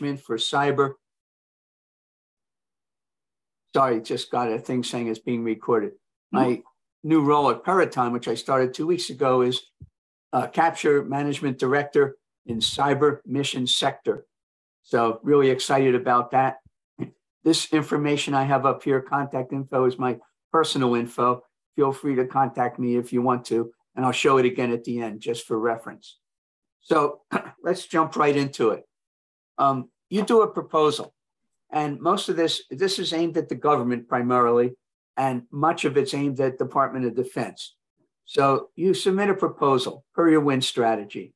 management for cyber. Sorry, just got a thing saying it's being recorded. My new role at Peraton, which I started 2 weeks ago, is Capture Management Director in Cyber Mission Sector. So really excited about that. This information I have up here, contact info, is my personal info. Feel free to contact me if you want to, and I'll show it again at the end just for reference. So let's jump right into it. You do a proposal, and most of this is aimed at the government primarily, and much of it's aimed at Department of Defense. So you submit a proposal per your win strategy.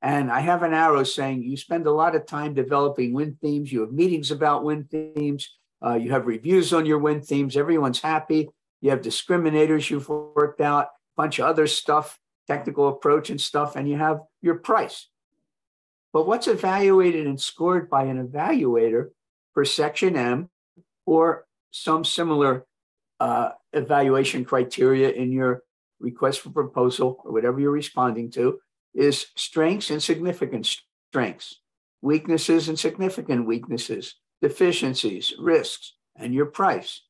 And I have an arrow saying you spend a lot of time developing win themes. You have meetings about win themes. You have reviews on your win themes. Everyone's happy. You have discriminators you've worked out, a bunch of other stuff, technical approach and stuff, and you have your price. But what's evaluated and scored by an evaluator for Section M or some similar evaluation criteria in your request for proposal or whatever you're responding to is strengths and significant strengths, weaknesses and significant weaknesses, deficiencies, risks, and your price.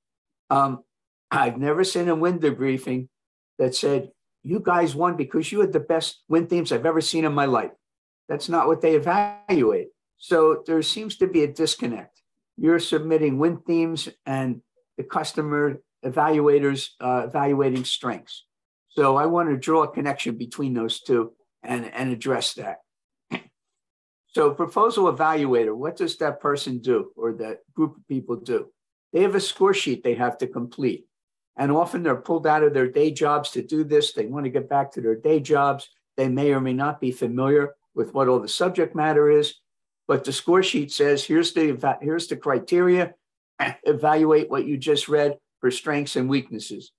I've never seen a win debriefing that said, you guys won because you had the best win themes I've ever seen in my life. That's not what they evaluate. So there seems to be a disconnect. You're submitting win themes and the customer evaluators evaluating strengths. So I want to draw a connection between those two and address that. So proposal evaluator, what does that person do or that group of people do? They have a score sheet they have to complete. And often they're pulled out of their day jobs to do this. They want to get back to their day jobs. They may or may not be familiar with what all the subject matter is, but the score sheet says, here's the criteria, evaluate what you just read for strengths and weaknesses.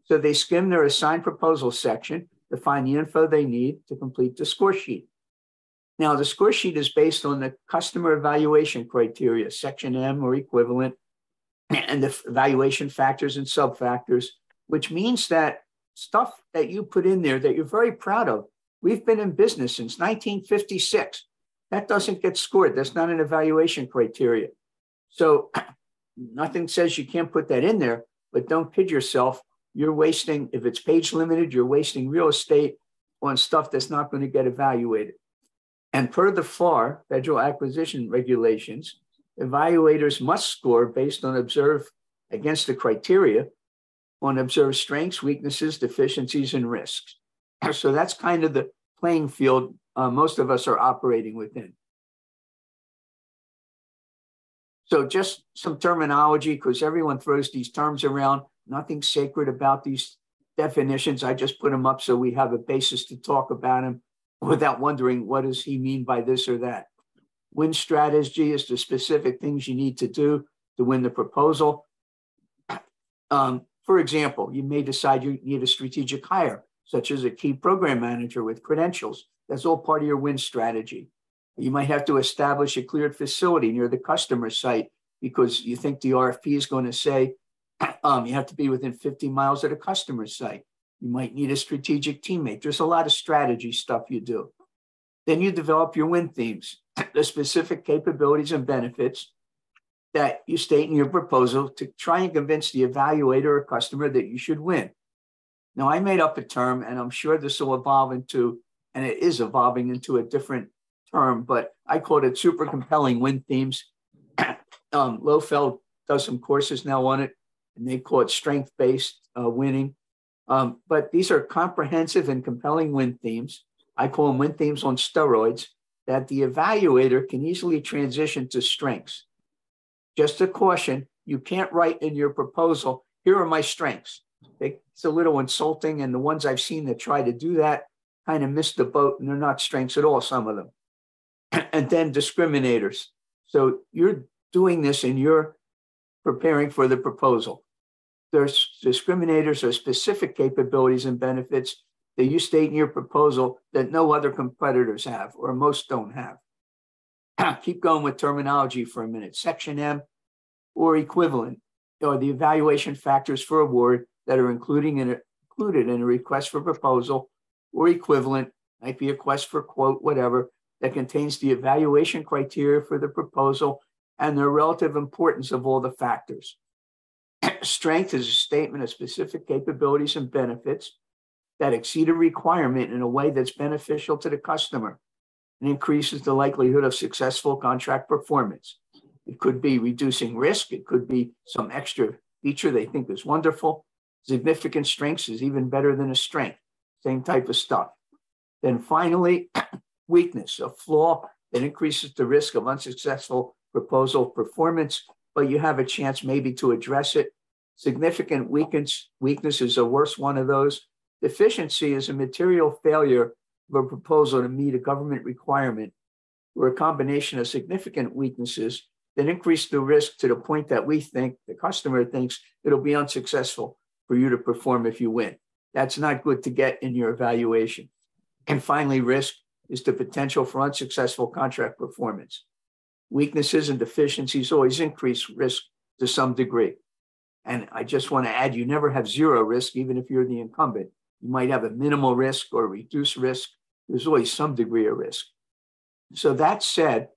So they skim their assigned proposal section to find the info they need to complete the score sheet. Now, the score sheet is based on the customer evaluation criteria, Section M or equivalent, and the evaluation factors and sub-factors, which means that stuff that you put in there that you're very proud of, we've been in business since 1956. That doesn't get scored. That's not an evaluation criteria. So nothing says you can't put that in there, but don't kid yourself. You're wasting, if it's page limited, you're wasting real estate on stuff that's not going to get evaluated. And per the FAR, Federal Acquisition Regulations, evaluators must score based on observed against the criteria on observed strengths, weaknesses, deficiencies, and risks. So that's kind of the playing field most of us are operating within. So just some terminology, because everyone throws these terms around. Nothing sacred about these definitions. I just put them up so we have a basis to talk about them without wondering what does he mean by this or that. Win strategy is the specific things you need to do to win the proposal. For example, you may decide you need a strategic hire, such as a key program manager with credentials. That's all part of your win strategy. You might have to establish a cleared facility near the customer site because you think the RFP is going to say you have to be within 50 miles of the customer site. You might need a strategic teammate. There's a lot of strategy stuff you do. Then you develop your win themes, the specific capabilities and benefits that you state in your proposal to try and convince the evaluator or customer that you should win. Now, I made up a term, and I'm sure this will evolve into, and it is evolving into a different term, but I called it super compelling win themes. Lofeld does some courses now on it, and they call it strength-based winning. But these are comprehensive and compelling win themes. I call them win themes on steroids that the evaluator can easily transition to strengths. Just a caution, you can't write in your proposal, here are my strengths. It's a little insulting, and the ones I've seen that try to do that kind of miss the boat, and they're not strengths at all, some of them. And then discriminators. So you're doing this and you're preparing for the proposal. There's discriminators or specific capabilities and benefits that you state in your proposal that no other competitors have or most don't have. Keep going with terminology for a minute. Section M or equivalent are the evaluation factors for award that are included in a request for proposal or equivalent, might be a request for quote, whatever, that contains the evaluation criteria for the proposal and the relative importance of all the factors. Strength is a statement of specific capabilities and benefits that exceed a requirement in a way that's beneficial to the customer and increases the likelihood of successful contract performance. It could be reducing risk. It could be some extra feature they think is wonderful. Significant strengths is even better than a strength, same type of stuff. Then finally, weakness, a flaw that increases the risk of unsuccessful proposal performance, but you have a chance maybe to address it. Significant weakness is the worst one of those. Deficiency is a material failure of a proposal to meet a government requirement, or a combination of significant weaknesses that increase the risk to the point that we think, the customer thinks, it'll be unsuccessful for you to perform if you win. That's not good to get in your evaluation. And finally, risk is the potential for unsuccessful contract performance. Weaknesses and deficiencies always increase risk to some degree. And I just want to add, you never have zero risk, even if you're the incumbent. You might have a minimal risk or reduced risk. There's always some degree of risk. So that said,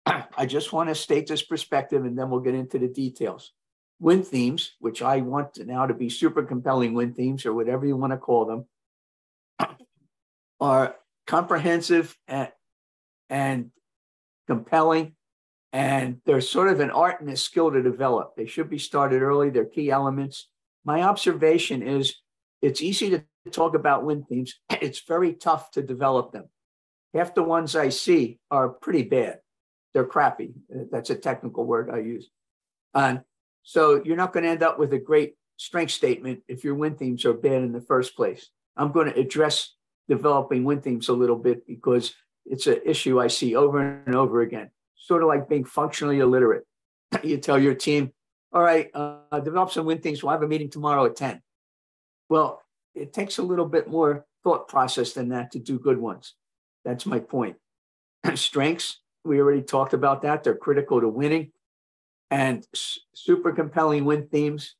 I just want to state this perspective, and then we'll get into the details. Win themes, which I want now to be super compelling win themes, or whatever you want to call them, are comprehensive and compelling, and they're sort of an art and a skill to develop. They should be started early. They're key elements. My observation is it's easy to talk about win themes. It's very tough to develop them. Half the ones I see are pretty bad. They're crappy. That's a technical word I use. So you're not going to end up with a great strength statement if your win themes are bad in the first place. I'm going to address developing win themes a little bit because it's an issue I see over and over again. Sort of like being functionally illiterate. You tell your team, all right, develop some win themes. We'll have a meeting tomorrow at 10. Well, it takes a little bit more thought process than that to do good ones. That's my point. Strengths, we already talked about that. They're critical to winning. And super compelling win themes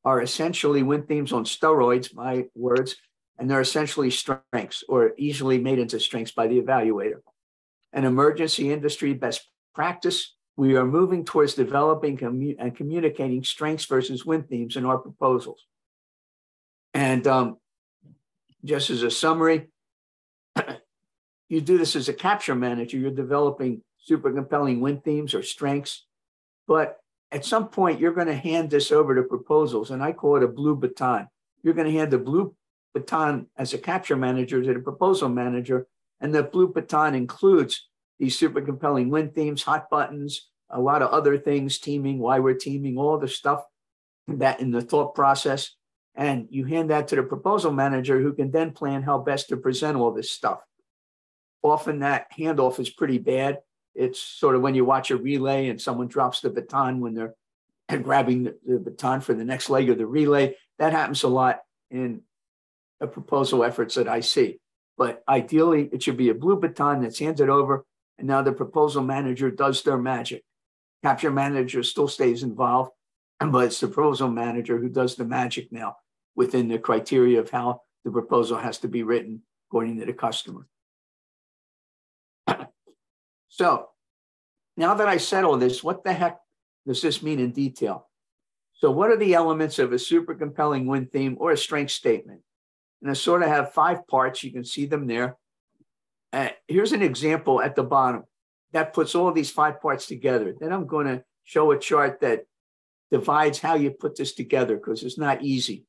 are essentially win themes on steroids, my words, and they're essentially strengths or easily made into strengths by the evaluator. An emergency industry best practice, we are moving towards developing and communicating strengths versus win themes in our proposals. And just as a summary, you do this as a capture manager, you're developing super compelling win themes or strengths, but at some point you're going to hand this over to proposals, and I call it a blue baton. You're going to hand the blue baton as a capture manager to the proposal manager, and the blue baton includes these super compelling win themes, hot buttons, a lot of other things, teaming, why we're teaming, all the stuff that in the thought process. And you hand that to the proposal manager who can then plan how best to present all this stuff. Often that handoff is pretty bad. It's sort of when you watch a relay and someone drops the baton when they're grabbing the baton for the next leg of the relay. That happens a lot in the proposal efforts that I see. But ideally, it should be a blue baton that's handed over, and now the proposal manager does their magic. Capture manager still stays involved, but it's the proposal manager who does the magic now within the criteria of how the proposal has to be written according to the customer. So now that I said all this, what the heck does this mean in detail? So what are the elements of a super compelling win theme or a strength statement? And I sort of have 5 parts. You can see them there. Here's an example at the bottom that puts all these 5 parts together. Then I'm going to show a chart that divides how you put this together because it's not easy.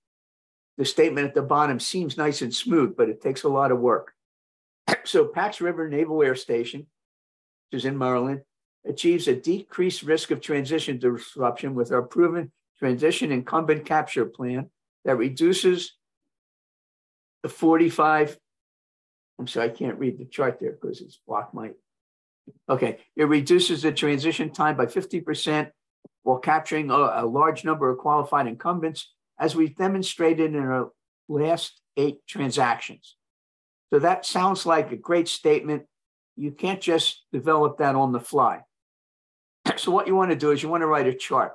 The statement at the bottom seems nice and smooth, but it takes a lot of work. So Pax River Naval Air Station, which is in Maryland, achieves a decreased risk of transition disruption with our proven transition incumbent capture plan that reduces the 45. I'm sorry, I can't read the chart there because it's blocked my. Okay, it reduces the transition time by 50% while capturing a large number of qualified incumbents, as we've demonstrated in our last 8 transactions. So that sounds like a great statement. You can't just develop that on the fly. So what you want to do is you want to write a chart.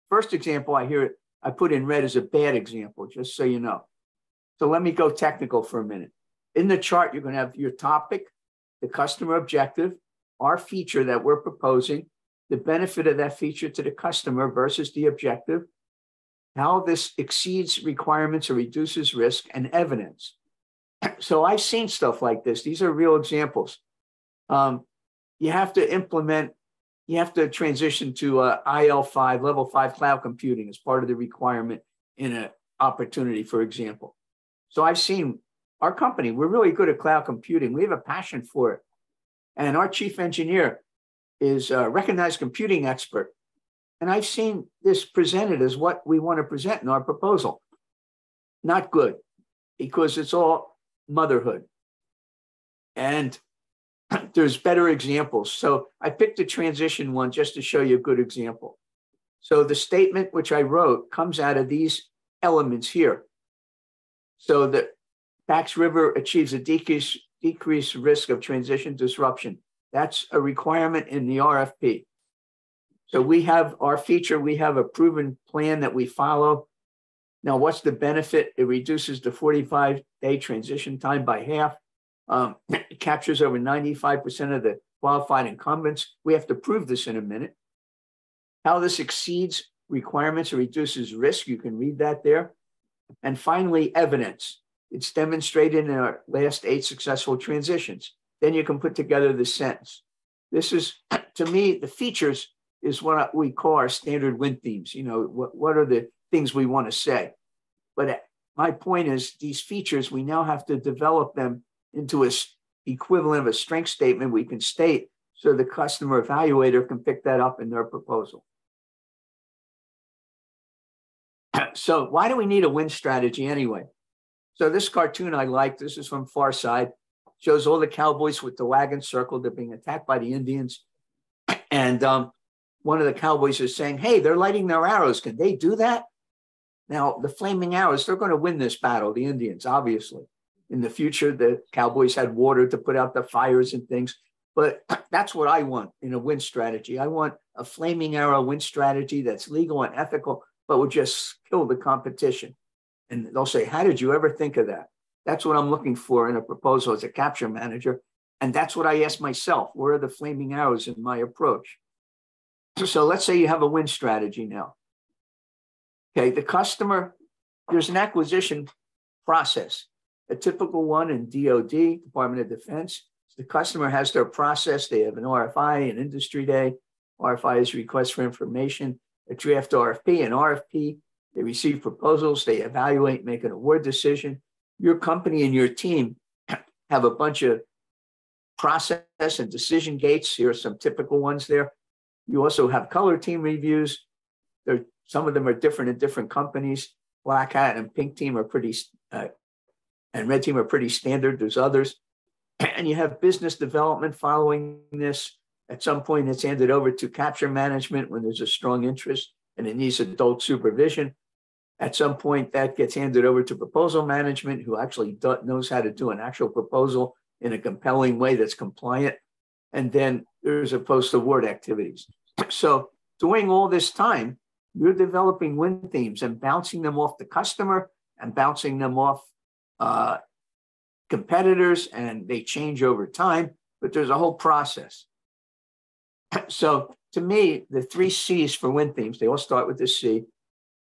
First example I put in red is a bad example, just so you know. So let me go technical for a minute. In the chart, you're going to have your topic, the customer objective, our feature that we're proposing, the benefit of that feature to the customer versus the objective, how this exceeds requirements or reduces risk, and evidence. So I've seen stuff like this. These are real examples. You have to implement, you have to transition to IL5, level 5 cloud computing as part of the requirement in an opportunity, for example. So I've seen our company, we're really good at cloud computing. We have a passion for it. And our chief engineer is a recognized computing expert. And I've seen this presented as what we want to present in our proposal. Not good, because it's all motherhood. And there's better examples. So I picked a transition one just to show you a good example. So the statement which I wrote comes out of these elements here. So the Pax River achieves a decreased risk of transition disruption. That's a requirement in the RFP. So we have our feature, we have a proven plan that we follow. Now, what's the benefit? It reduces the 45-day transition time by half. It captures over 95% of the qualified incumbents. We have to prove this in a minute. How this exceeds requirements or reduces risk, you can read that there. And finally, evidence. It's demonstrated in our last 8 successful transitions. Then you can put together the sentence. This is, to me, the features is what we call our standard win themes. You know, what are the things we want to say? But my point is these features, we now have to develop them into a equivalent of a strength statement we can state so the customer evaluator can pick that up in their proposal. So why do we need a win strategy anyway? So this cartoon I like, this is from Far Side, shows all the cowboys with the wagon circle. They're being attacked by the Indians. And one of the cowboys is saying, hey, they're lighting their arrows. Can they do that? Now, the flaming arrows, they're going to win this battle, the Indians, obviously. In the future, the cowboys had water to put out the fires and things. But that's what I want in a win strategy. I want a flaming arrow win strategy that's legal and ethical, but will just kill the competition. And they'll say, how did you ever think of that? That's what I'm looking for in a proposal as a capture manager. And that's what I ask myself. Where are the flaming arrows in my approach? So let's say you have a win strategy now. Okay, the customer, there's an acquisition process. A typical one in DoD, Department of Defense. The customer has their process. They have an RFI, an industry day. RFI is request for information, a draft RFP, an RFP. They receive proposals. They evaluate, make an award decision. Your company and your team have a bunch of process and decision gates. Here are some typical ones there. You also have color team reviews. Some of them are different in different companies. Black hat and pink team are pretty, and red team are pretty standard. There's others. And you have business development following this. At some point, it's handed over to capture management when there's a strong interest and it needs adult supervision. At some point, that gets handed over to proposal management, who actually knows how to do an actual proposal in a compelling way that's compliant. And then there's a post-award activities. So during all this time, you're developing win themes and bouncing them off the customer and bouncing them off competitors, and they change over time, but there's a whole process. So to me, the 3 C's for win themes, they all start with the C.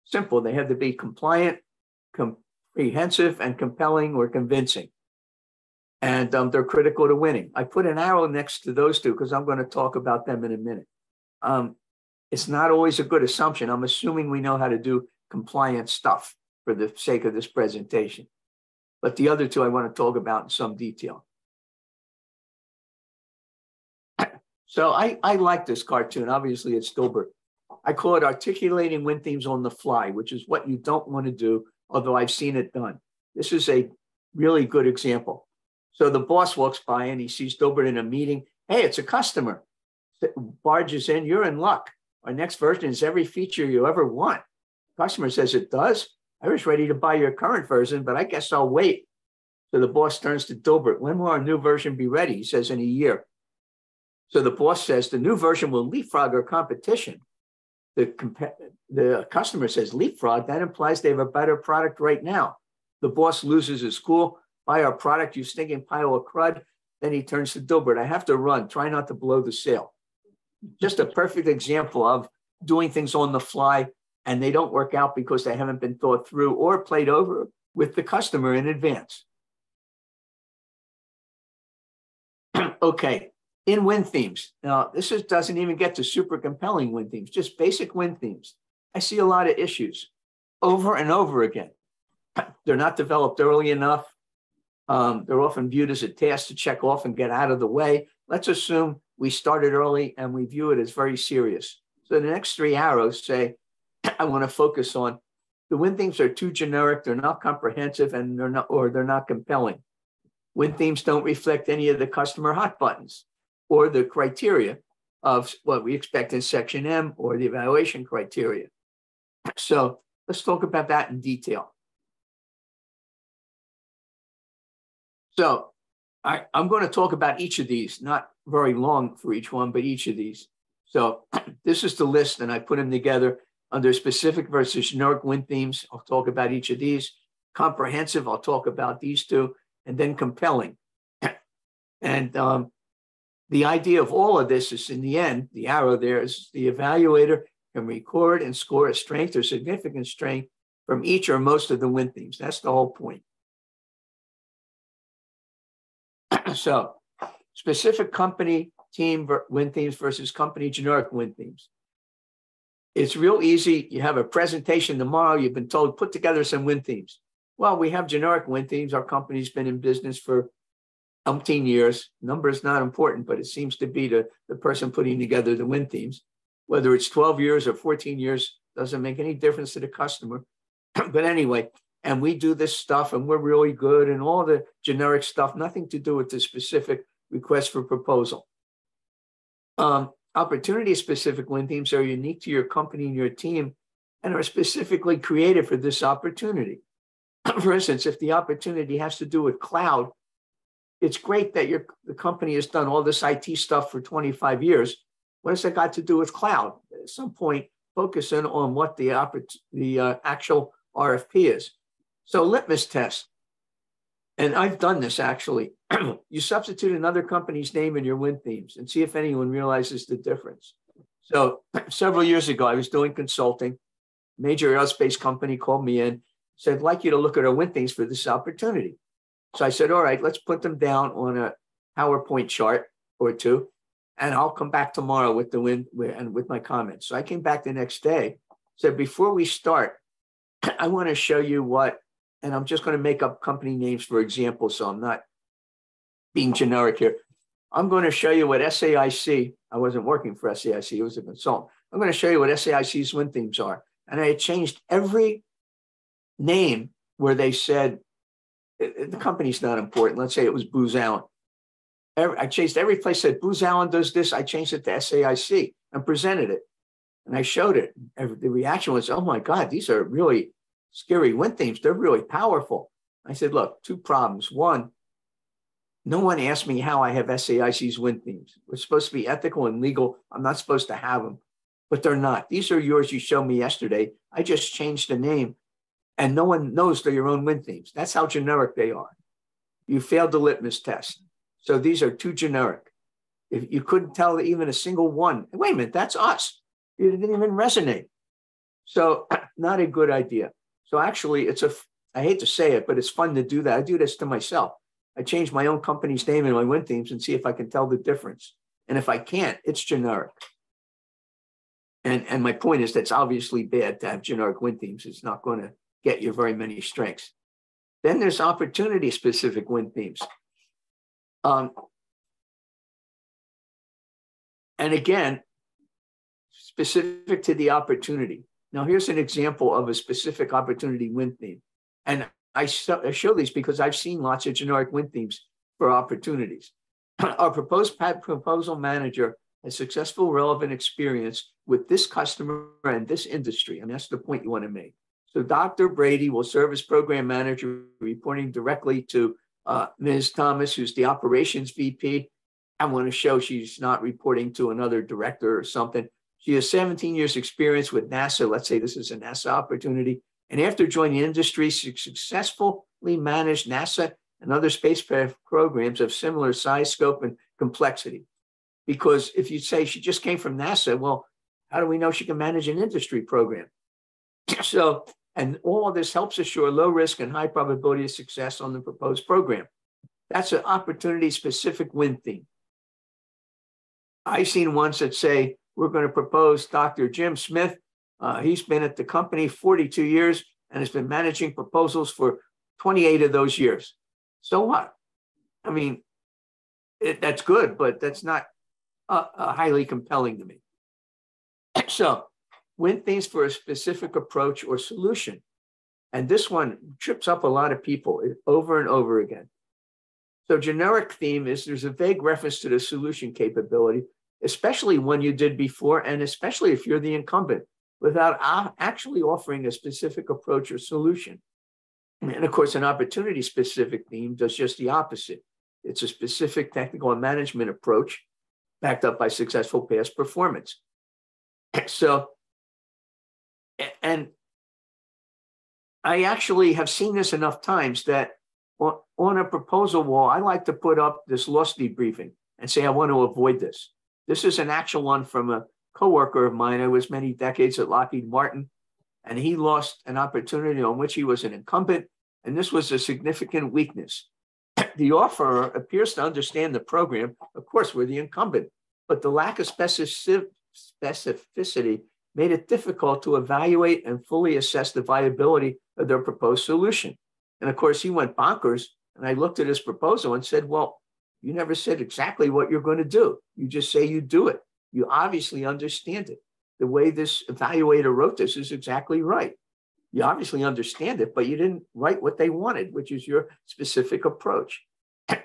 Simple, they have to be compliant, comprehensive, and compelling or convincing. And they're critical to winning. I put an arrow next to those 2 because I'm going to talk about them in a minute. It's not always a good assumption. I'm assuming we know how to do compliant stuff for the sake of this presentation. But the other 2 I want to talk about in some detail. So I like this cartoon. Obviously, it's Dilbert. I call it articulating win themes on the fly, which is what you don't want to do, although I've seen it done. This is a really good example. So the boss walks by and he sees Dilbert in a meeting. Hey, it's a customer. Barges in, you're in luck. Our next version is every feature you ever want. Customer says it does. I was ready to buy your current version, but I guess I'll wait. So the boss turns to Dilbert. When will our new version be ready? He says in a year. So the boss says the new version will leapfrog our competition. The customer says leapfrog. That implies they have a better product right now. The boss loses his cool. buy our product, you stinking pile of crud. Then he turns to Dilbert, I have to run. Try not to blow the sale. Just a perfect example of doing things on the fly, and they don't work out because they haven't been thought through or played over with the customer in advance. Okay, in win themes. Now, doesn't even get to super compelling win themes, just basic win themes. I see a lot of issues over and over again. They're not developed early enough. They're often viewed as a task to check off and get out of the way. Let's assume we started early and we view it as very serious. So the next 3 arrows say, I want to focus on the win themes are too generic, they're not comprehensive, and they're not compelling. Win themes don't reflect any of the customer hot buttons or the criteria of what we expect in Section M or the evaluation criteria. So let's talk about that in detail. So I'm going to talk about each of these, not very long for each one, but each of these. So this is the list, and I put them together under specific versus generic win themes. I'll talk about each of these. Comprehensive, I'll talk about these two, and then compelling. And the idea of all of this is, in the end, the arrow there is the evaluator can record and score a strength or significant strength from each or most of the win themes. That's the whole point. So specific company team win themes versus company generic win themes. It's real easy. You have a presentation tomorrow. You've been told, put together some win themes. Well, we have generic win themes. Our company's been in business for umpteen years. Number is not important, but it seems to be the person putting together the win themes. Whether it's 12 years or 14 years, doesn't make any difference to the customer. But anyway, and we do this stuff and we're really good, and all the generic stuff, nothing to do with the specific request for proposal. Opportunity-specific win themes are unique to your company and your team and are specifically created for this opportunity. For instance, if the opportunity has to do with cloud, it's great that the company has done all this IT stuff for 25 years. What has that got to do with cloud? At some point, focus in on what the actual RFP is. So litmus test, and I've done this actually. You substitute another company's name in your win themes and see if anyone realizes the difference. So several years ago, I was doing consulting. Major aerospace company called me in, said, I'd like you to look at our win themes for this opportunity. So I said, all right, let's put them down on a PowerPoint chart or two, and I'll come back tomorrow with the win and with my comments. So I came back the next day, said, before we start, I want to show you what, and I'm just going to make up company names for example, so I'm not being generic here. I'm going to show you what SAIC, I wasn't working for SAIC, it was a consultant. I'm going to show you what SAIC's win themes are. And I had changed every name where they said, the company's not important. Let's say it was Booz Allen. I changed every place that Booz Allen does this. I changed it to SAIC and presented it. And I showed it. The reaction was, oh my God, these are really scary win themes. They're really powerful. I said, look, two problems. One, no one asked me how I have SAIC's win themes. We're supposed to be ethical and legal. I'm not supposed to have them, but they're not. These are yours you showed me yesterday. I just changed the name, and no one knows they're your own win themes. That's how generic they are. You failed the litmus test. So these are too generic. If you couldn't tell even a single one, wait a minute, that's us. It didn't even resonate. So not a good idea. So actually, I hate to say it, but it's fun to do that. I do this to myself. I change my own company's name in my win themes and see if I can tell the difference. And if I can't, it's generic. And my point is that's obviously bad to have generic win themes. It's not going to get you very many strengths. Then there's opportunity-specific win themes. And again, specific to the opportunity. Now, here's an example of a specific opportunity win theme. And I show these because I've seen lots of generic win themes for opportunities. Our proposal manager has successful, relevant experience with this customer and this industry. And that's the point you want to make. So Dr. Brady will serve as program manager, reporting directly to Ms. Thomas, who's the operations VP. I want to show she's not reporting to another director or something. She has 17 years experience with NASA. Let's say this is a NASA opportunity. And after joining the industry, she successfully managed NASA and other spacecraft programs of similar size, scope, and complexity. Because if you say she just came from NASA, well, how do we know she can manage an industry program? So, and all of this helps assure low risk and high probability of success on the proposed program. That's an opportunity-specific win theme. I've seen ones that say, we're going to propose Dr. Jim Smith. He's been at the company 42 years and has been managing proposals for 28 of those years. So what? I mean, that's good, but that's not highly compelling to me. So win themes for a specific approach or solution. And this one trips up a lot of people over and over again. So generic theme is there's a vague reference to the solution capability, especially when you did before, and especially if you're the incumbent, without actually offering a specific approach or solution. And of course, an opportunity-specific theme does just the opposite. It's a specific technical and management approach backed up by successful past performance. So, and I actually have seen this enough times that on a proposal wall, I like to put up this loss debriefing and say, I want to avoid this. This is an actual one from a coworker of mine who was many decades at Lockheed Martin, and he lost an opportunity on which he was an incumbent, and this was a significant weakness. The offerer appears to understand the program. Of course, we're the incumbent, but the lack of specificity made it difficult to evaluate and fully assess the viability of their proposed solution. And of course, he went bonkers, and I looked at his proposal and said, well, you never said exactly what you're going to do. You just say you do it. You obviously understand it. The way this evaluator wrote this is exactly right. You obviously understand it, but you didn't write what they wanted, which is your specific approach.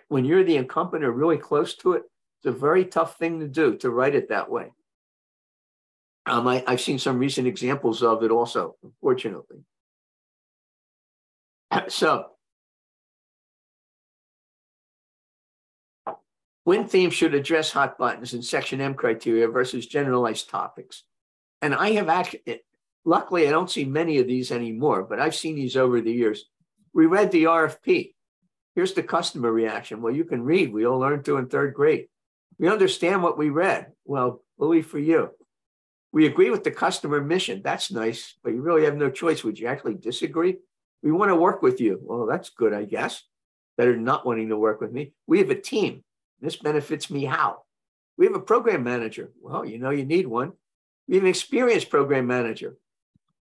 When you're the incumbent or really close to it, it's a very tough thing to do, to write it that way. I've seen some recent examples of it also, unfortunately. So, win themes should address hot buttons and Section M criteria versus generalized topics. And I have actually, luckily, I don't see many of these anymore, but I've seen these over the years. We read the RFP. Here's the customer reaction. Well, you can read. We all learned to in third grade. We understand what we read. Well, bully for you. We agree with the customer mission. That's nice, but you really have no choice. Would you actually disagree? We want to work with you. Well, that's good, I guess. Better than not wanting to work with me. We have a team. This benefits me how? We have a program manager. Well, you know you need one. We have an experienced program manager.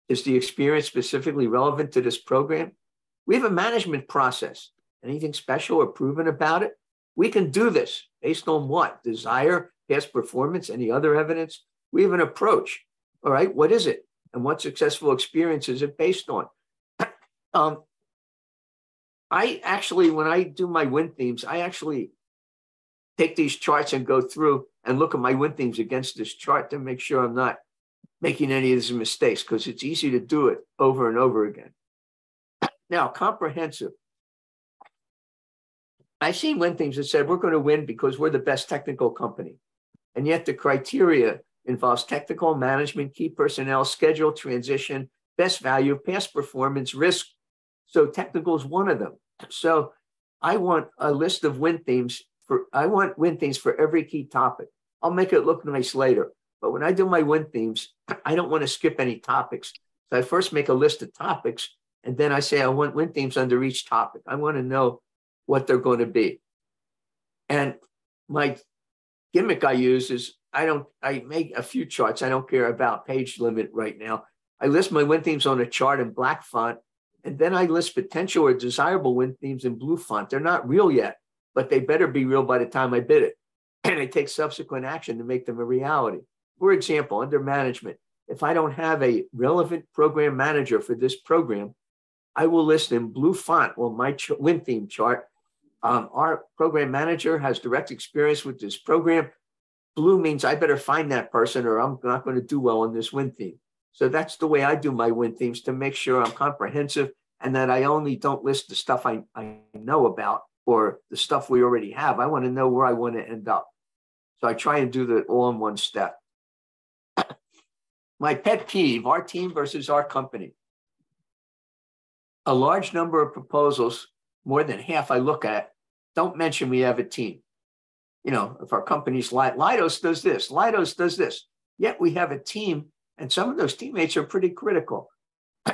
Is the experience specifically relevant to this program? We have a management process. Anything special or proven about it? We can do this based on what? Desire, past performance, any other evidence? We have an approach. All right, what is it? And what successful experience is it based on? I actually, when I do my win themes, I actually take these charts and go through and look at my win themes against this chart to make sure I'm not making any of these mistakes, because it's easy to do it over and over again. Now, comprehensive. I've seen win themes that said we're going to win because we're the best technical company. And yet the criteria involves technical management, key personnel, schedule, transition, best value, past performance, risk. So technical is one of them. So I want a list of win themes I want win themes for every key topic. I'll make it look nice later. But when I do my win themes, I don't want to skip any topics. So I first make a list of topics, and then I say I want win themes under each topic. I want to know what they're going to be. And my gimmick I use is I make a few charts. I don't care about page limit right now. I list my win themes on a chart in black font, and then I list potential or desirable win themes in blue font. They're not real yet, but they better be real by the time I bid it. And I take subsequent action to make them a reality. For example, under management, if I don't have a relevant program manager for this program, I will list in blue font on my win theme chart. Our program manager has direct experience with this program. Blue means I better find that person or I'm not going to do well on this win theme. So that's the way I do my win themes, to make sure I'm comprehensive and that I only don't list the stuff I know about or the stuff we already have. I want to know where I want to end up. So I try and do that all in one step. My pet peeve, our team versus our company. A large number of proposals more than half I look at don't mention we have a team. You know, if our company's Leidos does this, Leidos does this, yet we have a team, and some of those teammates are pretty critical.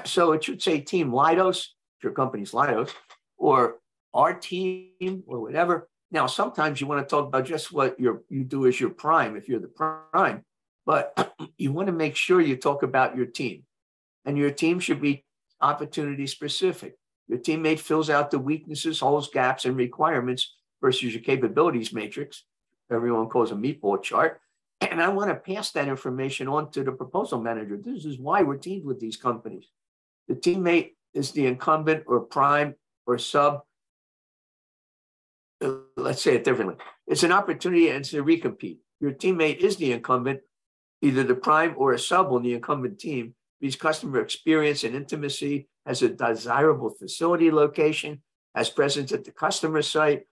So it should say Team Leidos, if your company's Leidos, or our team, or whatever. Now, sometimes you want to talk about just what you do as your prime, if you're the prime, but you want to make sure you talk about your team. And your team should be opportunity specific. Your teammate fills out the weaknesses, holes, gaps, and requirements versus your capabilities matrix. Everyone calls a meatball chart. And I want to pass that information on to the proposal manager. This is why we're teamed with these companies. The teammate is the incumbent or prime or sub. Let's say it differently. It's an opportunity and it's a recompete. Your teammate is the incumbent, either the prime or a sub on the incumbent team. Because customer experience and intimacy, has a desirable facility location, has presence at the customer site.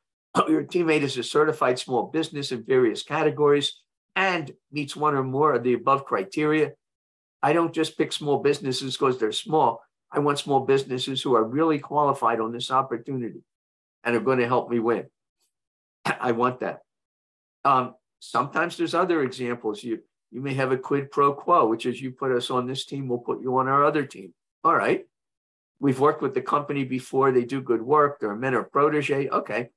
Your teammate is a certified small business in various categories and meets one or more of the above criteria. I don't just pick small businesses because they're small. I want small businesses who are really qualified on this opportunity and are going to help me win. I want that. Sometimes there's other examples. You may have a quid pro quo, which is you put us on this team, we'll put you on our other team. All right. We've worked with the company before. They do good work. They're a mentor protege. Okay.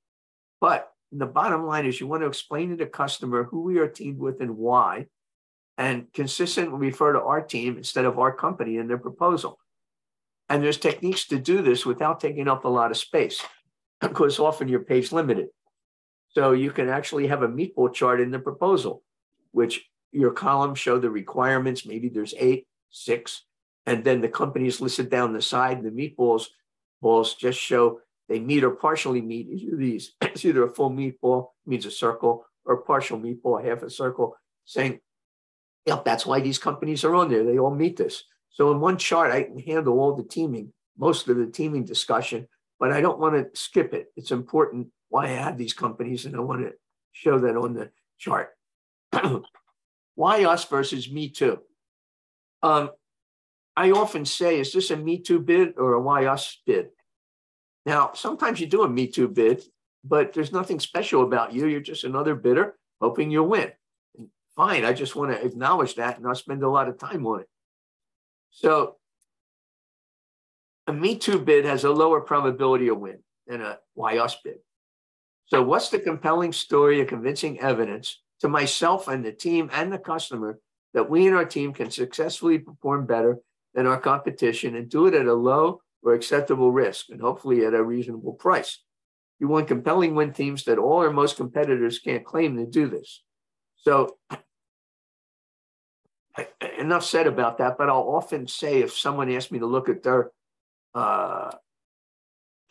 But the bottom line is you want to explain to the customer who we are teamed with and why, and consistently refer to our team instead of our company in their proposal. And there's techniques to do this without taking up a lot of space, because often you're page limited. So you can actually have a meatball chart in the proposal, which your columns show the requirements. Maybe there's 8, 6, and then the companies listed down the side. The meatballs just show they meet or partially meet these. It's either a full meatball, means a circle, or a partial meatball, half a circle, saying, yep, that's why these companies are on there. They all meet this. So in one chart, I can handle all the teaming, most of the teaming discussion, but I don't want to skip it. It's important why I have these companies, and I want to show that on the chart. Why us versus me too? I often say, is this a me too bid or a why us bid? Now, sometimes you do a me too bid, but there's nothing special about you. You're just another bidder hoping you'll win. And fine, I just want to acknowledge that and not spend a lot of time on it. So a me too bid has a lower probability of win than a why us bid. So what's the compelling story of convincing evidence to myself and the team and the customer that we and our team can successfully perform better than our competition and do it at a low or acceptable risk and hopefully at a reasonable price? You want compelling win themes that all or most competitors can't claim to do this. So enough said about that, but I'll often say if someone asks me to look at their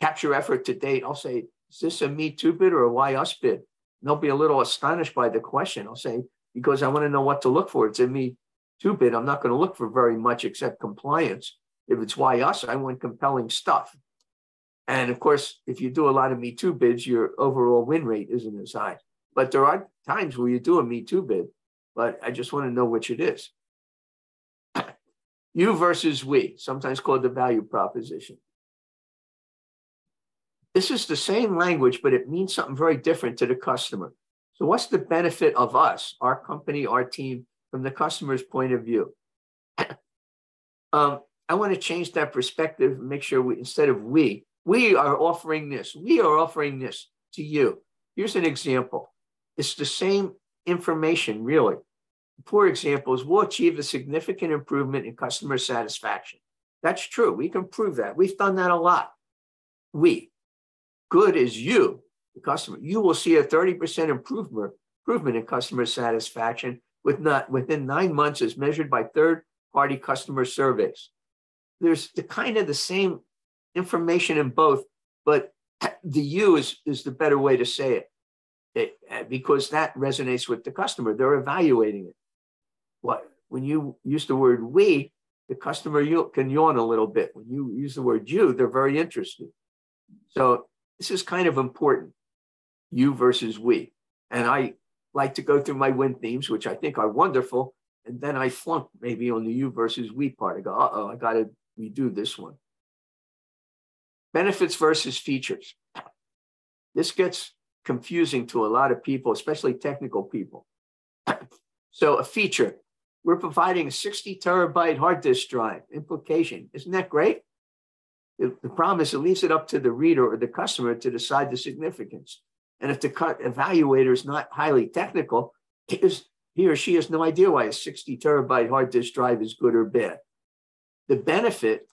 capture effort to date, I'll say, is this a me too bid or a why us bid? And they'll be a little astonished by the question. I'll say, because I want to know what to look for. It's a me too bid. I'm not going to look for very much except compliance. If it's why us, I want compelling stuff. And of course, if you do a lot of me too bids, your overall win rate isn't as high. But there are times where you do a me too bid, but I just want to know which it is. You versus we, sometimes called the value proposition. This is the same language, but it means something very different to the customer. So what's the benefit of us, our company, our team, from the customer's point of view? I want to change that perspective and make sure instead of we are offering this. We are offering this to you. Here's an example. It's the same information, really. For examples, we'll achieve a significant improvement in customer satisfaction. That's true. We can prove that. We've done that a lot. Good is you, the customer. You will see a 30% improvement in customer satisfaction within 9 months as measured by third-party customer surveys. There's the same information in both, but the you is the better way to say it, because that resonates with the customer. They're evaluating it. When you use the word we, the customer can yawn a little bit. When you use the word you, they're very interested. So this is kind of important, you versus we. And I like to go through my win themes, which I think are wonderful, and then I flunk maybe on the you versus we part. I go, uh-oh, I got to redo this one. Benefits versus features. This gets confusing to a lot of people, especially technical people. So a feature, we're providing a 60 terabyte hard disk drive. Implication, isn't that great? The problem is it leaves it up to the reader or the customer to decide the significance. And if the evaluator is not highly technical, he or she has no idea why a 60 terabyte hard disk drive is good or bad. The benefit,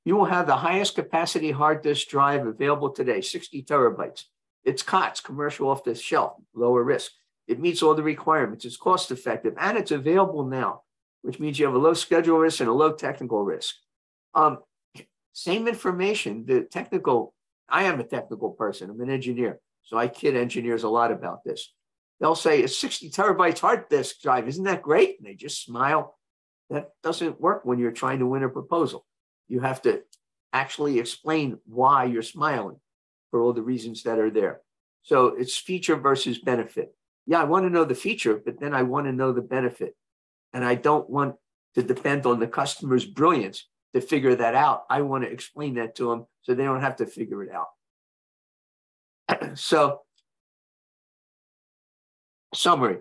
you will have the highest capacity hard disk drive available today, 60 terabytes. It's COTS, commercial off the shelf, lower risk. It meets all the requirements. It's cost effective and it's available now, which means you have a low schedule risk and a low technical risk. Same information, the technical, I am a technical person, I'm an engineer, so I kid engineers a lot about this. They'll say a 60 terabytes hard disk drive, isn't that great? And they just smile. That doesn't work when you're trying to win a proposal. You have to actually explain why you're smiling for all the reasons that are there. So it's feature versus benefit. Yeah, I want to know the feature, but then I want to know the benefit. And I don't want to depend on the customer's brilliance to figure that out. I want to explain that to them so they don't have to figure it out. So, summary.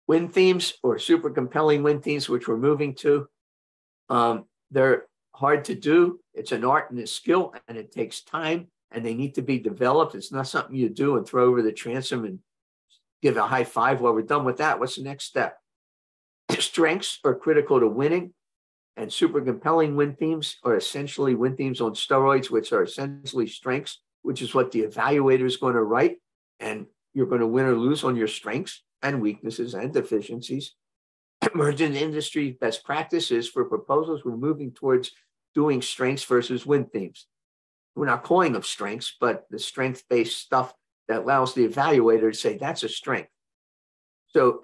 Win themes or super compelling win themes, which we're moving to, they're hard to do. It's an art and a skill, and it takes time, and they need to be developed. It's not something you do and throw over the transom and give a high five. Well, we're done with that. What's the next step? Strengths are critical to winning, and super compelling win themes are essentially win themes on steroids, which are essentially strengths, which is what the evaluator is going to write. And you're going to win or lose on your strengths and weaknesses and deficiencies. Emerging industry best practices for proposals, we're moving towards doing strengths versus win themes. We're not calling them strengths, but the strength-based stuff that allows the evaluator to say that's a strength. So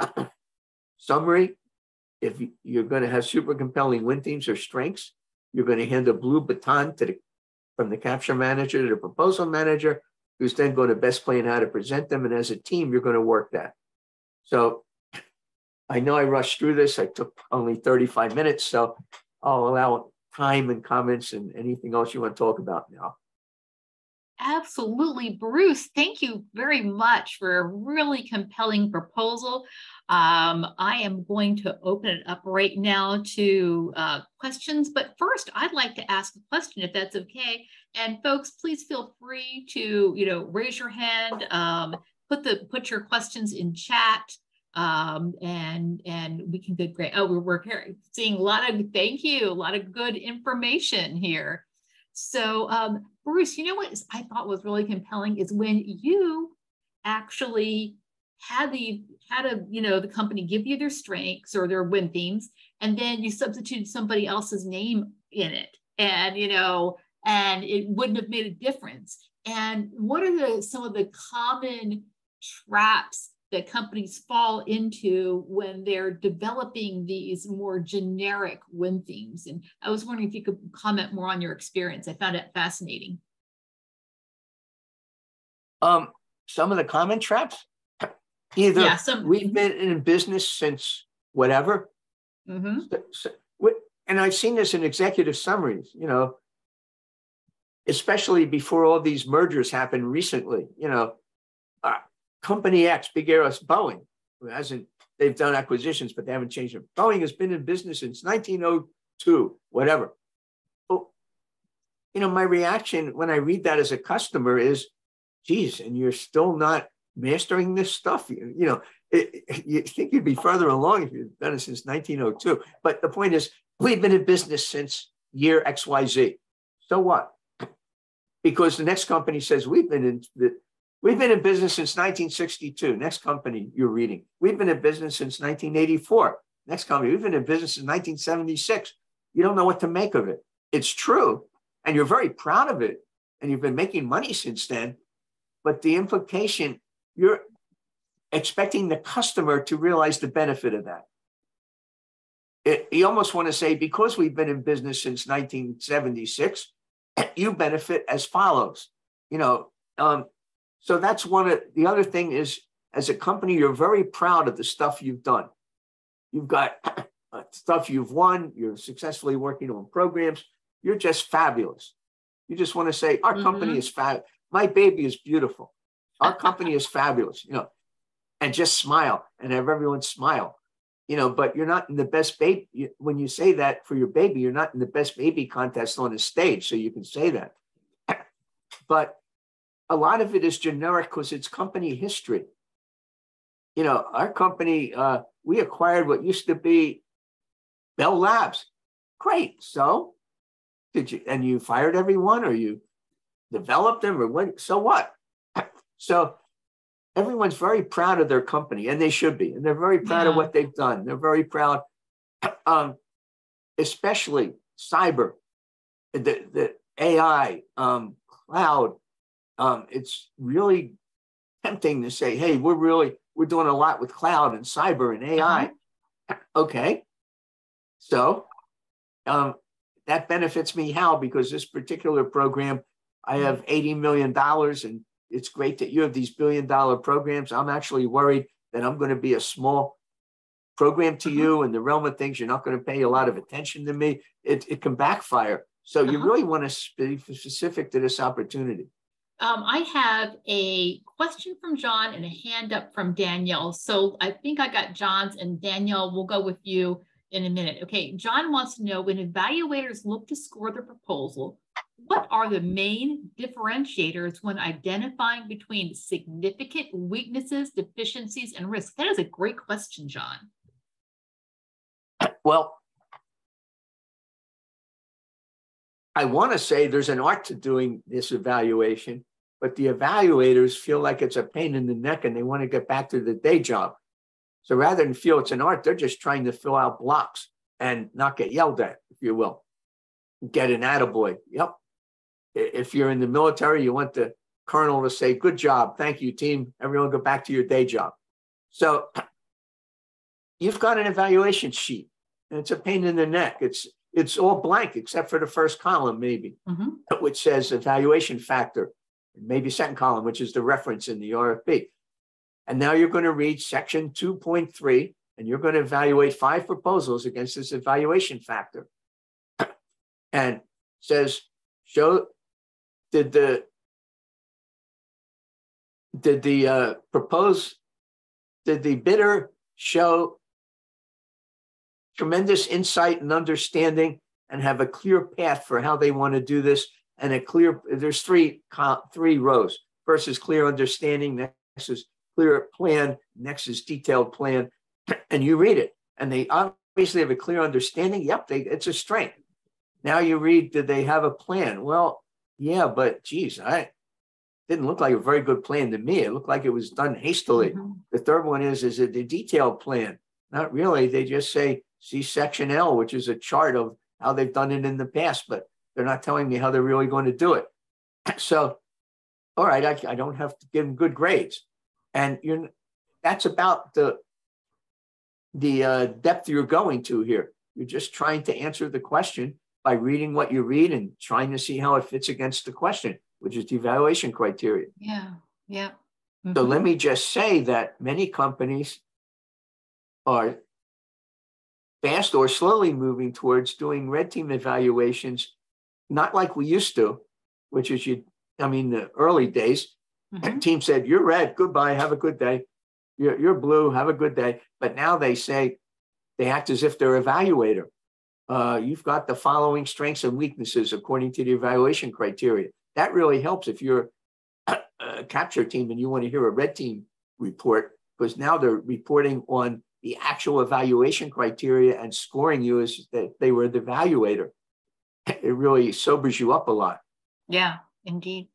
summary, if you're going to have super compelling win themes or strengths, you're going to hand a blue baton from the capture manager to the proposal manager, who's then going to best plan how to present them. And as a team, you're going to work that. So I know I rushed through this. I took only 35 minutes, so I'll allow time and comments and anything else you want to talk about now. Absolutely. Bruce, thank you very much for a really compelling proposal. I am going to open it up right now to questions, but first I'd like to ask a question if that's okay. And folks, please feel free to, raise your hand, put your questions in chat, and we can get great. Oh, we're seeing a lot of good information here. So, Bruce, you know what I thought was really compelling is when you actually had the company give you their strengths or their win themes, and then you substituted somebody else's name in it, and and it wouldn't have made a difference. And what are some of the common traps that companies fall into when they're developing these more generic win themes? And I was wondering if you could comment more on your experience. I found it fascinating. Some of the common traps, we've been in business since whatever. Mm-hmm. And I've seen this in executive summaries, especially before all these mergers happened recently, Company X, Big Airbus, Boeing, they've done acquisitions, but they haven't changed them. Boeing has been in business since 1902, whatever. Well, my reaction when I read that as a customer is, geez, and you're still not mastering this stuff. You think you'd be further along if you've done it since 1902. But the point is, we've been in business since year XYZ. So what? Because the next company says we've been in business since 1962. Next company you're reading. We've been in business since 1984. Next company, we've been in business since 1976. You don't know what to make of it. It's true, and you're very proud of it, and you've been making money since then. But the implication, you're expecting the customer to realize the benefit of that. You almost want to say, because we've been in business since 1976, you benefit as follows. So that's the other thing is, as a company, you're very proud of the stuff you've done. You've got stuff you've won. You're successfully working on programs. You're just fabulous. You just want to say, our company is fab. My baby is beautiful. Our company is fabulous, and just smile and have everyone smile, but you're not in the best baby. When you say that for your baby, you're not in the best baby contest on a stage. So you can say that. But a lot of it is generic because it's company history. Our company, we acquired what used to be Bell Labs. Great. So and you fired everyone, or you developed them, or what? So what? So everyone's very proud of their company, and they should be. And they're very proud of what they've done. They're very proud, especially cyber, the AI, cloud. It's really tempting to say, hey, we're doing a lot with cloud and cyber and AI. Okay. So that benefits me how? Because this particular program, I have $80 million, and it's great that you have these billion-dollar programs. I'm actually worried that I'm going to be a small program to you in the realm of things. You're not going to pay a lot of attention to me. It can backfire. So you really want to be specific to this opportunity. I have a question from John and a hand up from Danielle. So I think I got John's, and Danielle, we'll go with you in a minute. Okay, John wants to know, when evaluators look to score the proposal, what are the main differentiators when identifying between significant weaknesses, deficiencies, and risks? That is a great question, John. Well, I want to say there's an art to doing this evaluation, but the evaluators feel like it's a pain in the neck and they want to get back to the day job. So rather than feel it's an art, they're just trying to fill out blocks and not get yelled at, if you will. Get an attaboy. Yep. If you're in the military, you want the colonel to say, good job, thank you, team. Everyone go back to your day job. So you've got an evaluation sheet, and it's a pain in the neck. It's all blank except for the first column, maybe, which says evaluation factor, maybe second column, which is the reference in the RFP. And now you're going to read section 2.3, and you're going to evaluate 5 proposals against this evaluation factor. And says, did the bidder show tremendous insight and understanding and have a clear path for how they want to do this, and there's three rows. First is clear understanding, next is clear plan, next is detailed plan, and you read it. And they obviously have a clear understanding. Yep, it's a strength. Now you read, did they have a plan? Well, yeah, but geez, I didn't look like a very good plan to me. It looked like it was done hastily. The third one is it the detailed plan? Not really. They just say, see section L, which is a chart of how they've done it in the past, but they're not telling me how they're really going to do it. So, all right, I don't have to give them good grades. And that's about the depth you're going to here. You're just trying to answer the question by reading what you read and trying to see how it fits against the question, which is the evaluation criteria. Yeah. So let me just say that many companies are fast or slowly moving towards doing red team evaluations, not like we used to, which is the early days. Team said, you're red, goodbye, have a good day. You're blue, have a good day. But now they say, they act as if they're evaluator. You've got the following strengths and weaknesses according to the evaluation criteria. That really helps if you're a capture team and you want to hear a red team report, because now they're reporting on the actual evaluation criteria and scoring you as that they were the evaluator. It really sobers you up a lot. Yeah, indeed.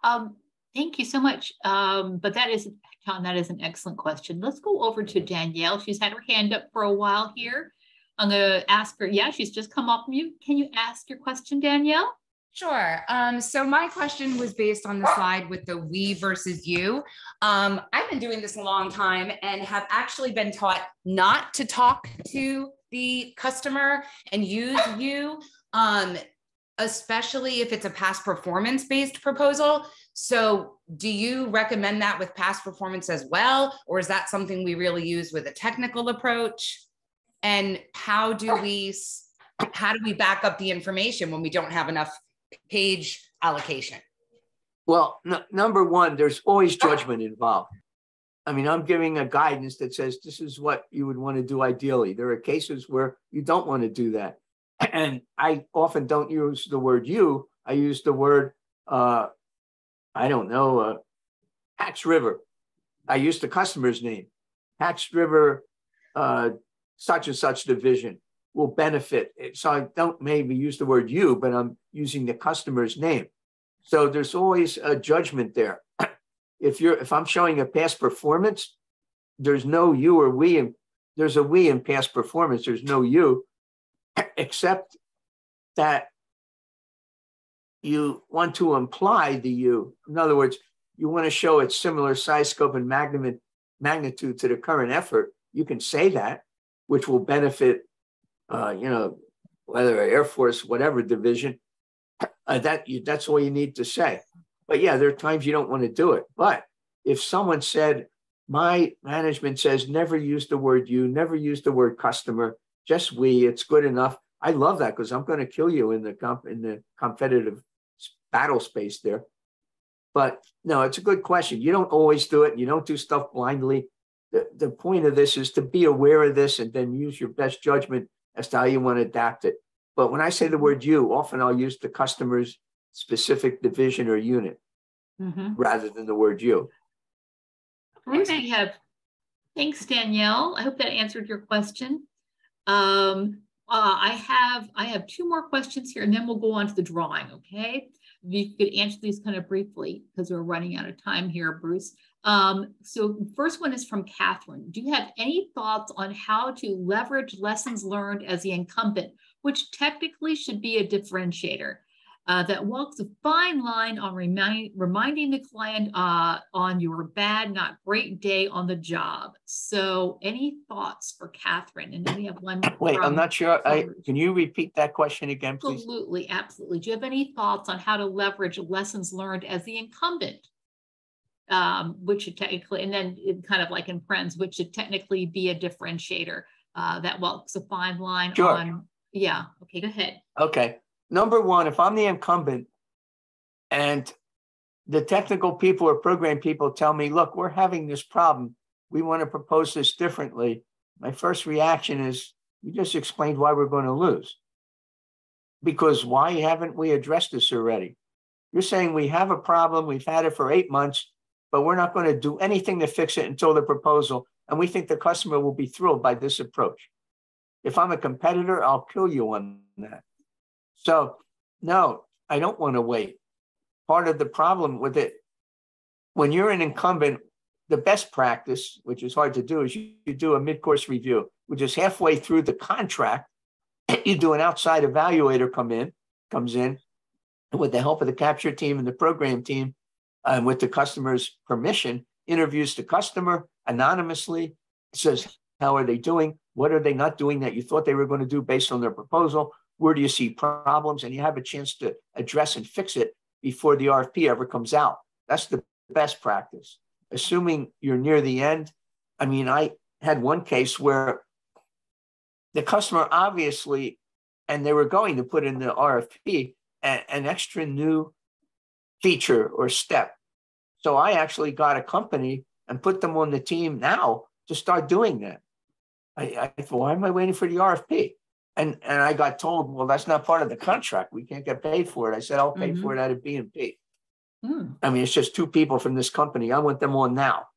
Thank you so much. But that is, John, that is an excellent question. Let's go over to Danielle. She's had her hand up for a while here. I'm going to ask her. Yeah, she's just come off mute. Can you ask your question, Danielle? Sure. So my question was based on the slide with the we versus you. I've been doing this a long time and have actually been taught not to talk to the customer and use you, especially if it's a past performance based proposal. So do you recommend that with past performance as well? Or is that something we really use with a technical approach? And how do we back up the information when we don't have enough page allocation? Well, number one, there's always judgment involved. I mean, I'm giving a guidance that says this is what you would want to do ideally. There are cases where you don't want to do that. And I often don't use the word you. I use the word, I don't know, Pax River. I use the customer's name. Pax River, such and such division will benefit. So I don't maybe use the word you, but I'm using the customer's name. So there's always a judgment there. If I'm showing a past performance, there's no you or we, and there's a we in past performance. There's no you, except that you want to imply the you. In other words, you want to show its similar size, scope, and magnitude to the current effort. You can say that, which will benefit, whether Air Force, whatever division. That's all you need to say. But yeah, there are times you don't want to do it. But if someone said, my management says never use the word you, never use the word customer, just we, it's good enough. I love that because I'm going to kill you in the competitive battle space there. But no, it's a good question. You don't always do it. You don't do stuff blindly. The point of this is to be aware of this and then use your best judgment as to how you want to adapt it. But when I say the word you, often I'll use the customer's specific division or unit rather than the word you. Thanks, Danielle. I hope that answered your question. I have two more questions here, and then we'll go on to the drawing, okay? If you could answer these kind of briefly, because we're running out of time here, Bruce. So first one is from Catherine. Do you have any thoughts on how to leverage lessons learned as the incumbent, which technically should be a differentiator? That walks a fine line on reminding the client on your bad, not great day on the job. So any thoughts for Catherine? And then we have one. Wait, I'm not sure. Can you repeat that question again, please? Absolutely, absolutely. Do you have any thoughts on how to leverage lessons learned as the incumbent? Which should technically, and then kind of like in Friends, which should technically be a differentiator that walks a fine line on. Yeah, okay, go ahead. Okay. Number one, if I'm the incumbent and the technical people or program people tell me, look, we're having this problem, we want to propose this differently, my first reaction is, you just explained why we're going to lose. Because why haven't we addressed this already? You're saying we have a problem, we've had it for 8 months, but we're not going to do anything to fix it until the proposal, and we think the customer will be thrilled by this approach. If I'm a competitor, I'll kill you on that. So, no, I don't want to wait. Part of the problem with it, when you're an incumbent, the best practice, which is hard to do, is you do a mid-course review, which is halfway through the contract. You do an outside evaluator comes in, and with the help of the capture team and the program team, and with the customer's permission, interviews the customer anonymously, says, how are they doing? What are they not doing that you thought they were going to do based on their proposal? Where do you see problems? And you have a chance to address and fix it before the RFP ever comes out. That's the best practice. Assuming you're near the end. I mean, I had one case where the customer obviously, and they were going to put in the RFP, an extra new feature or step. So I actually got a company and put them on the team now to start doing that. I thought, why am I waiting for the RFP? And I got told, well, that's not part of the contract. We can't get paid for it. I said, I'll pay for it out of B&P. I mean, it's just 2 people from this company. I want them on now.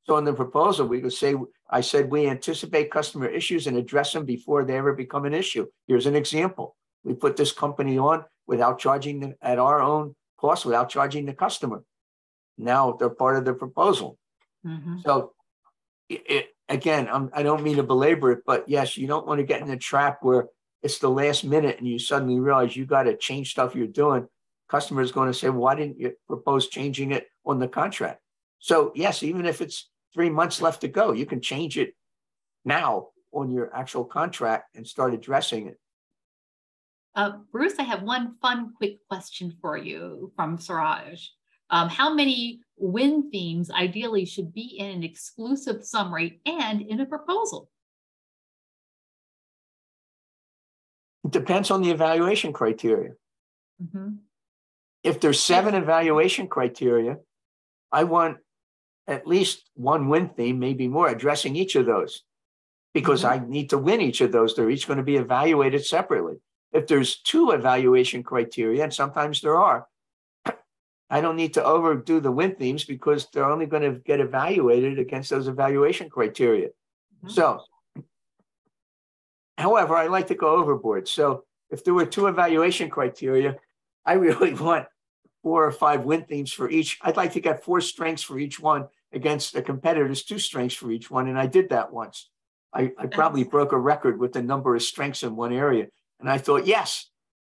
So in the proposal, we could say, I said, we anticipate customer issues and address them before they ever become an issue. Here's an example. We put this company on without charging them at our own cost, without charging the customer. Now they're part of the proposal. So again, I don't mean to belabor it, but yes, you don't want to get in a trap where it's the last minute and you suddenly realize you got to change stuff you're doing. Customer is going to say, why didn't you propose changing it on the contract? So yes, even if it's 3 months left to go, you can change it now on your actual contract and start addressing it. Bruce, I have one fun, quick question for you from Suraj. How many win themes ideally should be in an exclusive summary and in a proposal? It depends on the evaluation criteria. If there's 7 evaluation criteria, I want at least one win theme, maybe more, addressing each of those, because I need to win each of those. They're each going to be evaluated separately. If there's 2 evaluation criteria, and sometimes there are, I don't need to overdo the win themes because they're only going to get evaluated against those evaluation criteria. So, however, I like to go overboard. So if there were 2 evaluation criteria, I really want 4 or 5 win themes for each. I'd like to get 4 strengths for each one against the competitors, 2 strengths for each one. And I did that once. I probably broke a record with the number of strengths in one area. And I thought, yes,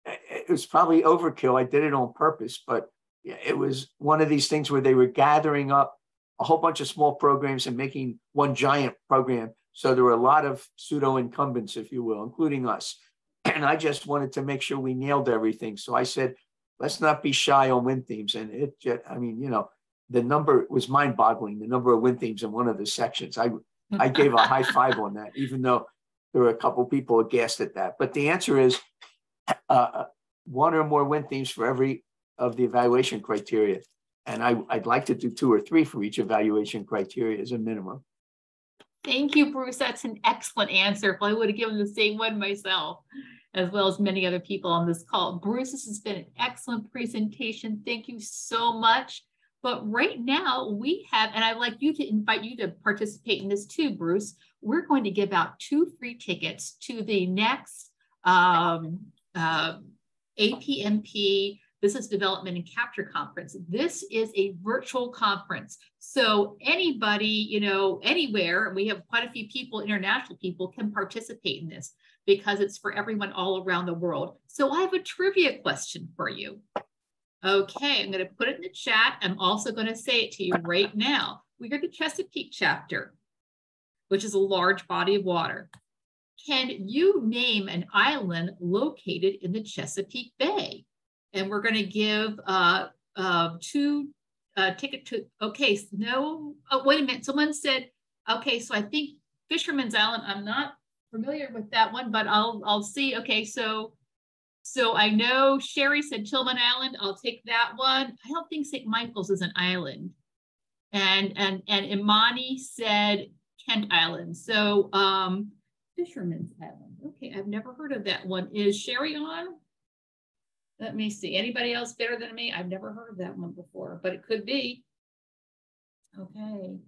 it was probably overkill. I did it on purpose, but it was one of these things where they were gathering up a whole bunch of small programs and making one giant program. So there were a lot of pseudo incumbents, if you will, including us. And I just wanted to make sure we nailed everything. So I said, let's not be shy on win themes. And it just, I mean, you know, the number was mind boggling, the number of win themes in one of the sections. I gave a high 5 on that, even though there were a couple of people aghast at that. But the answer is 1 or more win themes for every of the evaluation criteria. And I'd like to do 2 or 3 for each evaluation criteria as a minimum. Thank you, Bruce. That's an excellent answer. I would have given the same one myself, as well as many other people on this call. Bruce, this has been an excellent presentation. Thank you so much. But right now we have, and I'd like you to invite you to participate in this too, Bruce. We're going to give out 2 free tickets to the next APMP Business Development and Capture Conference. This is a virtual conference. So anybody, you know, anywhere, we have quite a few people, international people, can participate in this because it's for everyone all around the world. So I have a trivia question for you. Okay, I'm going to put it in the chat. I'm also going to say it to you right now. We are the Chesapeake chapter, which is a large body of water. Can you name an island located in the Chesapeake Bay? And we're going to give 2 tickets to, okay, no, oh, wait a minute. Someone said, okay, so I think Fisherman's Island. I'm not familiar with that one, but I'll see. Okay, so I know Sherry said Tillman Island. I'll take that one. I don't think St. Michael's is an island. And Imani said Kent Island. So Fisherman's Island. Okay, I've never heard of that one. Is Sherry on? Let me see. Anybody else better than me? I've never heard of that one before, but it could be. Okay.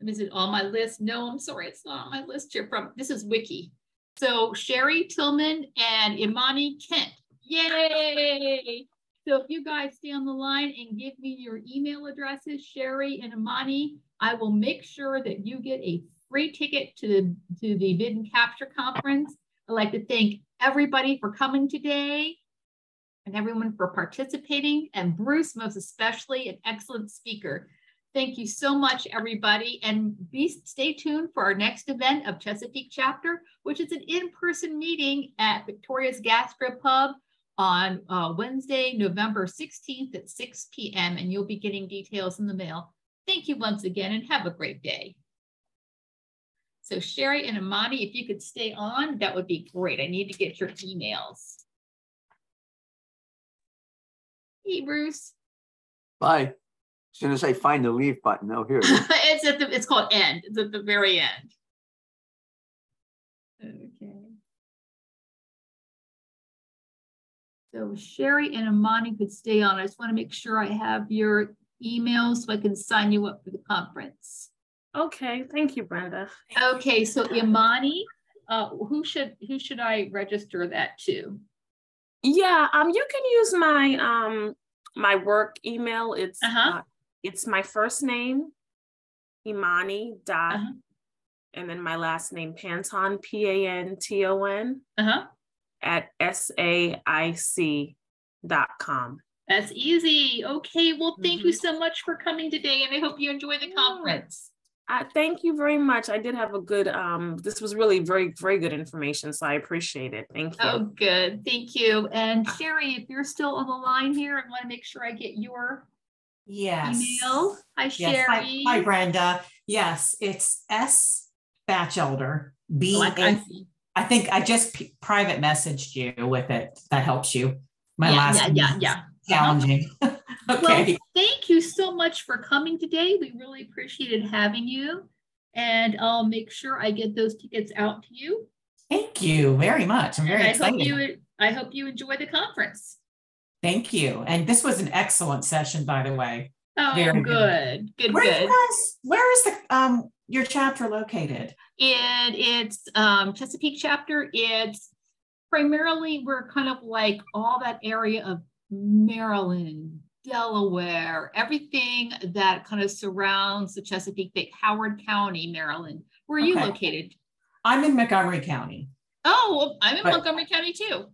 Is it on my list? No, I'm sorry. It's not on my list here. This is Wiki. So Sherry, Tillman, and Imani Kent. Yay! So if you guys stay on the line and give me your email addresses, Sherry and Imani, I will make sure that you get a free ticket to the Bid and Capture Conference. I'd like to thank everybody for coming today and everyone for participating, and Bruce most especially, an excellent speaker. Thank you so much, everybody. And stay tuned for our next event of Chesapeake Chapter, which is an in-person meeting at Victoria's Gastropub on Wednesday, November 16th at 6 p.m. And you'll be getting details in the mail. Thank you once again and have a great day. So Sherry and Imani, if you could stay on, that would be great. I need to get your emails. Hey, Bruce. Bye. As soon as I find the leave button, oh, here it is. It's called end. It's at the very end. Okay. So Sherry and Imani could stay on. I just want to make sure I have your email so I can sign you up for the conference. Okay, thank you, Brenda. Okay, so Imani, who should I register that to? Yeah, you can use my my work email. It's my first name, Imani dot, and then my last name, Panton, Panton, at SAIC.com. That's easy. Okay, well, thank you so much for coming today, and I hope you enjoy the conference. Thank you very much. I did have a good, this was really very, very good information, so I appreciate it. Thank you. Oh, good. Thank you. And Sherry, if you're still on the line here, I want to make sure I get your email. Hi, Sherry. Hi, Brenda. Yes, it's S. Batchelder. B. I think I just private messaged you with it. That helps you. My last name. challenging. Okay. Well, thank you so much for coming today. We really appreciated having you. And I'll make sure I get those tickets out to you. Thank you very much. I'm very excited. I hope you enjoy the conference. Thank you. And this was an excellent session, by the way. Oh, very good. Good. Where is the your chapter located? It's Chesapeake chapter. It's primarily, we're kind of like all that area of Maryland, Delaware, everything that kind of surrounds the Chesapeake Bay, Howard County, Maryland. Where are you located? I'm in Montgomery County. Oh, well, I'm in Montgomery County too.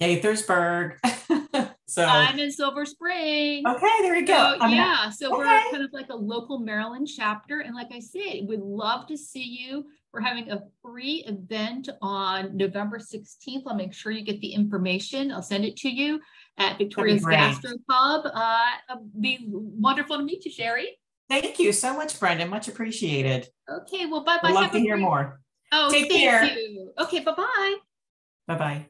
Gaithersburg. So I'm in Silver Spring. Okay, there you go. So we're kind of like a local Maryland chapter. And like I said, we'd love to see you. We're having a free event on November 16th. I'll make sure you get the information. I'll send it to you at Victoria's Gastro Pub. It'd be wonderful to meet you, Sherry. Thank you so much, Brendan. Much appreciated. Okay, well, bye-bye. I'd love to hear more. Oh, Take care. You. Okay, bye-bye. Bye-bye.